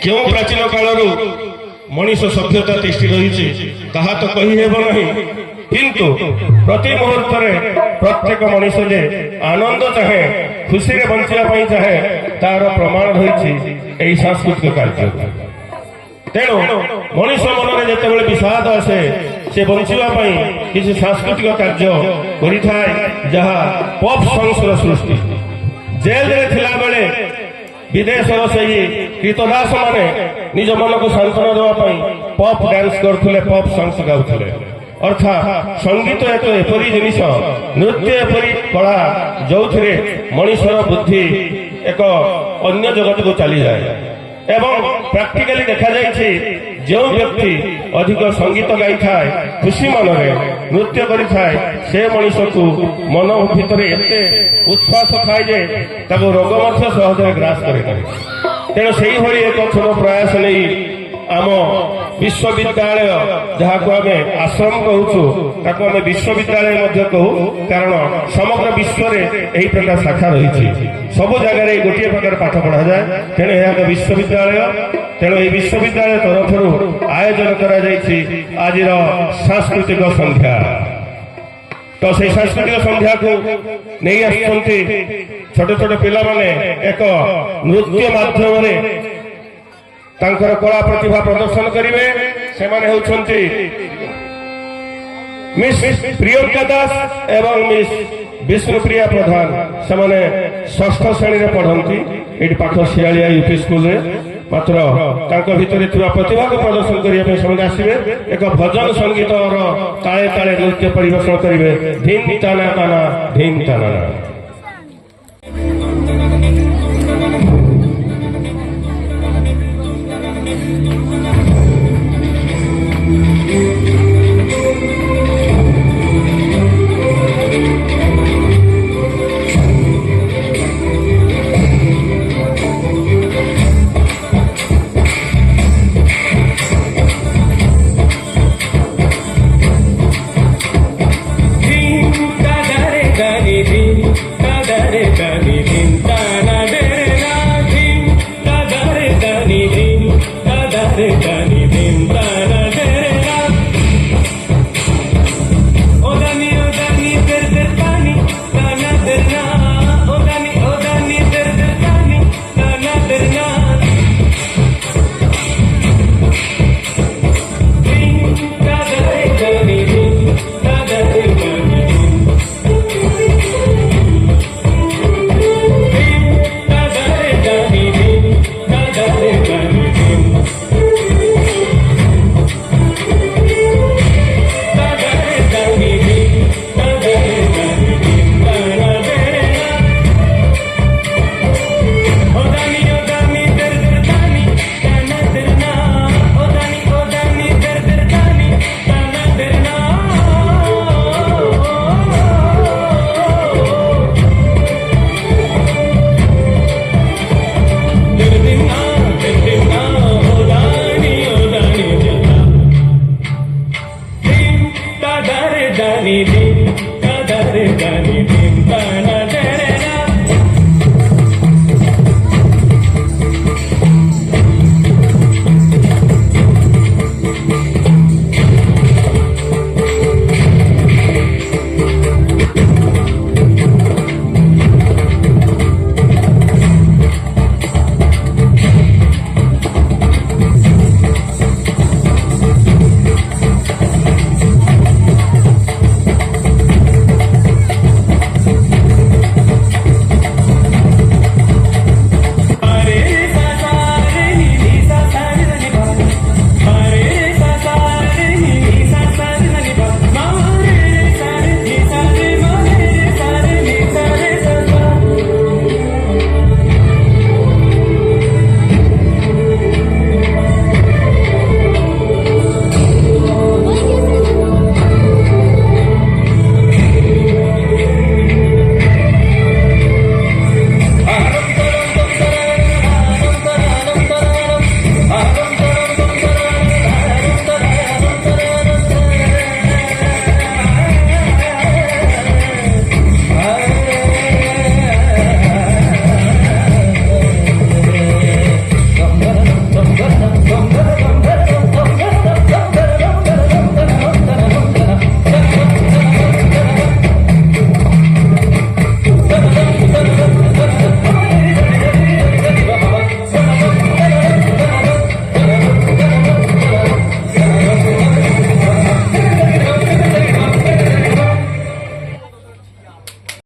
क्यों प्राचीन काल मनीष सभ्यता तिष्ठि रही ताहा तो कही हेब नहीं, किंतु प्रति मुहूर्त प्रत्येक मनीष जे आनंद चाहे खुशी रे बंचिया चाहे तार प्रमाण रही सांस्कृतिक कार्य। तेणु मनीष मन में जिते विषाद आसे से बंचापी किसी सांस्कृतिक कार्य करें जहाँ पॉप सॉन्ग्स सृष्टि। जेल रे थिला बेले विदेश से कृतदास माने निज मन को सांत्वना देवाई पॉप डांस करते, पॉप सॉन्ग्स गाउले। अर्थात संगीत एक एपरी जिनिस, नृत्य एपरी कला जो मनीषर बुद्धि एक अन्य जगत को चली जाए। एवं प्रैक्टिकली देखा जाए जो व्यक्ति अधिक संगीत गाई थाए, खुशी मन में नृत्य करी से मनीष को मन भितर एते उत्साह थाए जे ताको रोग मध्य सहज ग्रास करे। तेणु से ही एक छोट प्रयास नहीं आम विश्वविद्यालय जहाँ को आम आश्रम कहूँ आम विश्वविद्यालय कहू, कारण समग्र विश्व में यही प्रकार शाखा रही सबु जगह गोटे प्रकार पाठ पढ़ा जाए। तेणु यह विश्वविद्यालय, तेणु ये विश्वविद्यालय तरफ आयोजन कर आज सांस्कृतिक संध्या। तो से सांस्कृतिक संध्या को नहीं आसुंती छोट छोट पिला माने एक नृत्य माध्यम तांकर कला प्रतिभा प्रदर्शन करिवे। से माने होउछंती मिस प्रियंका दास एवं मिस विष्णुप्रिया प्रधान। से माने षष्ठ श्रेणी रे पढ़ंती एटी पाठ शियालिया यूपी स्कूल रे। मात्र तांको भितरे थिबा प्रतिभा को प्रदर्शन करिया पे समय आसीबे। एक भजन संगीत और ताले ताले नृत्य परिवेषण करिवे। धीम ताना ताना धीम ताना।